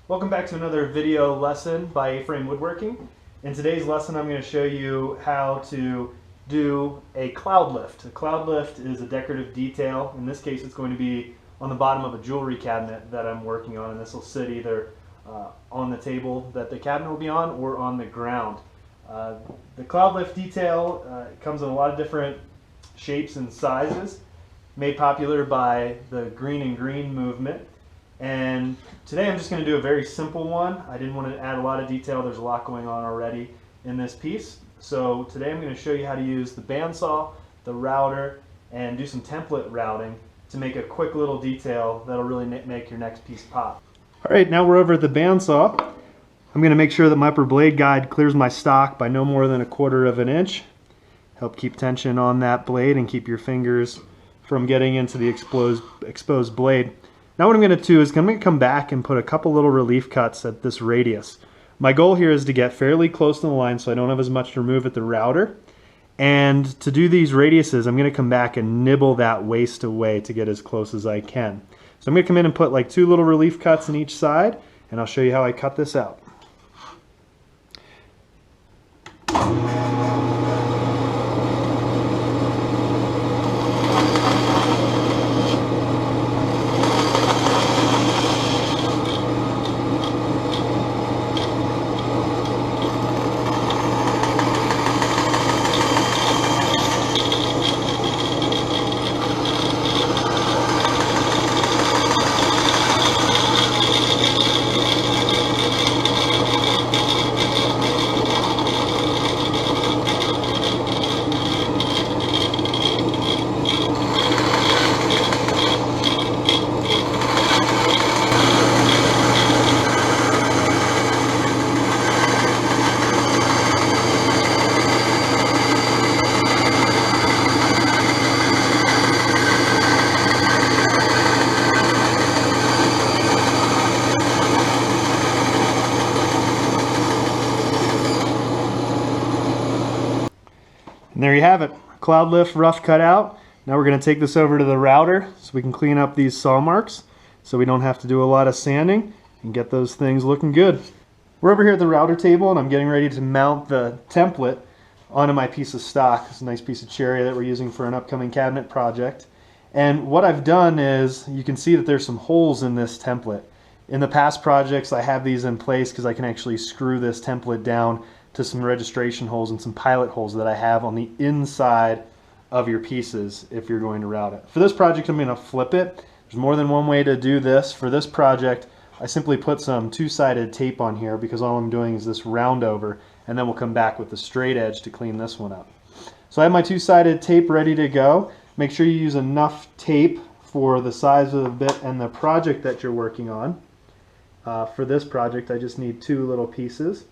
Welcome back to another video lesson by A-Frame Woodworking. In today's lesson I'm going to show you how to do a cloud lift. A cloud lift is a decorative detail. In this case it's going to be on the bottom of a jewelry cabinet that I'm working on, and this will sit either on the table that the cabinet will be on or on the ground. The cloud lift detail comes in a lot of different shapes and sizes, made popular by the Greene Greene movement. And today I'm just going to do a very simple one. I didn't want to add a lot of detail. There's a lot going on already in this piece. So today I'm going to show you how to use the bandsaw, the router, and do some template routing to make a quick little detail that'll really make your next piece pop. Alright, now we're over at the bandsaw. I'm going to make sure that my upper blade guide clears my stock by no more than 1/4 of an inch. Help keep tension on that blade and keep your fingers from getting into the exposed blade. Now what I'm going to do is I'm going to come back and put a couple little relief cuts at this radius. My goal here is to get fairly close to the line so I don't have as much to remove at the router. And to do these radiuses, I'm going to come back and nibble that waste away to get as close as I can. So I'm going to come in and put like 2 little relief cuts on each side, and I'll show you how I cut this out. And there you have it, cloud lift rough cut out. Now we're going to take this over to the router so we can clean up these saw marks so we don't have to do a lot of sanding and get those things looking good. We're over here at the router table and I'm getting ready to mount the template onto my piece of stock. It's a nice piece of cherry that we're using for an upcoming cabinet project. And what I've done is, you can see that there's some holes in this template. In the past projects I have these in place because I can actually screw this template down to some registration holes and some pilot holes that I have on the inside of your pieces if you're going to route it. For this project I'm going to flip it. There's more than one way to do this. For this project I simply put some 2-sided tape on here because all I'm doing is this round over, and then we'll come back with the straight edge to clean this one up. So I have my 2-sided tape ready to go. Make sure you use enough tape for the size of the bit and the project that you're working on. For this project I just need 2 little pieces.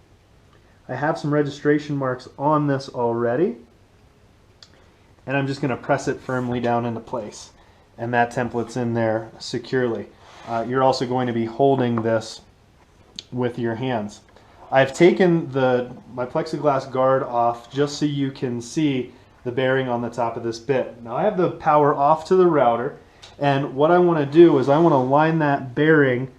I have some registration marks on this already, and I'm just going to press it firmly down into place, and that template's in there securely. You're also going to be holding this with your hands. I've taken my plexiglass guard off just so you can see the bearing on the top of this bit. Now I have the power off to the router, and what I want to do is I want to line that bearing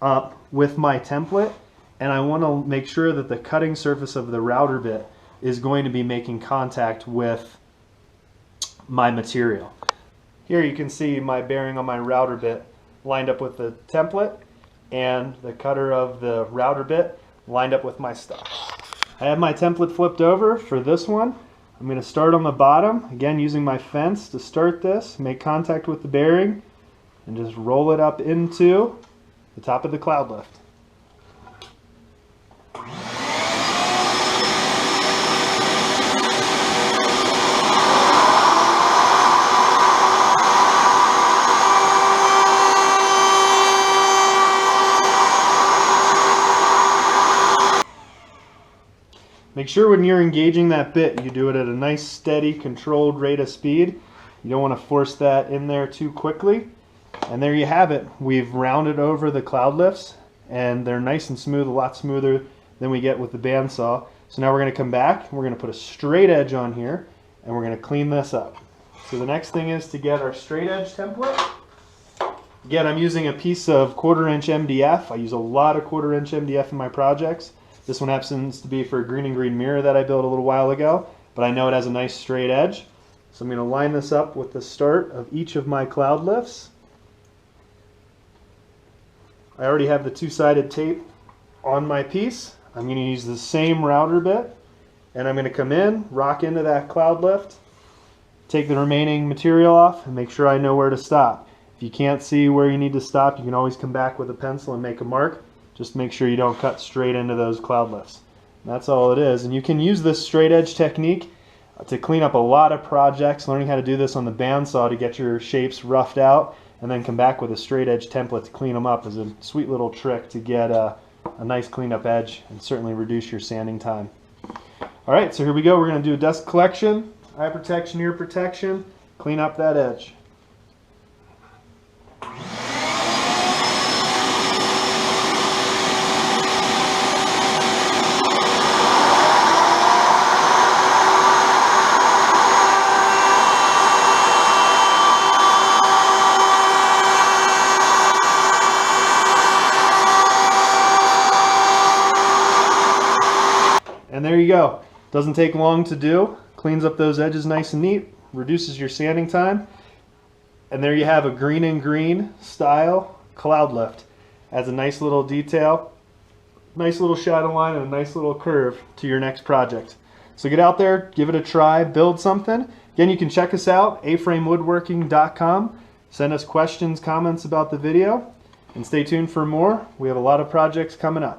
up with my template, and I want to make sure that the cutting surface of the router bit is going to be making contact with my material. Here you can see my bearing on my router bit lined up with the template, and the cutter of the router bit lined up with my stock. I have my template flipped over for this one. I'm going to start on the bottom, again using my fence to start this, make contact with the bearing, and just roll it up into the top of the cloud lift. Make sure when you're engaging that bit, you do it at a nice, steady, controlled rate of speed. You don't want to force that in there too quickly. And there you have it. We've rounded over the cloud lifts, and they're nice and smooth, a lot smoother than we get with the bandsaw. So now we're going to come back, we're going to put a straight edge on here, and we're going to clean this up. So the next thing is to get our straight edge template. Again, I'm using a piece of 1/4" MDF. I use a lot of 1/4" MDF in my projects. This one happens to be for a Greene Greene mirror that I built a little while ago, but I know it has a nice straight edge. So I'm going to line this up with the start of each of my cloud lifts. I already have the two-sided tape on my piece. I'm going to use the same router bit, and I'm going to come in, rock into that cloud lift, take the remaining material off, and make sure I know where to stop. If you can't see where you need to stop, you can always come back with a pencil and make a mark. Just make sure you don't cut straight into those cloud lifts. And that's all it is. And you can use this straight edge technique to clean up a lot of projects. Learning how to do this on the bandsaw to get your shapes roughed out, and then come back with a straight edge template to clean them up is a sweet little trick to get a nice cleanup edge and certainly reduce your sanding time. Alright, so here we go. We're going to do a dust collection, eye protection, ear protection, clean up that edge. And there you go. Doesn't take long to do. Cleans up those edges nice and neat. Reduces your sanding time. And there you have a Greene Greene style cloud lift. Adds a nice little detail, nice little shadow line, and a nice little curve to your next project. So get out there, give it a try, build something. Again, you can check us out, aframewoodworking.com. Send us questions, comments about the video, and stay tuned for more. We have a lot of projects coming up.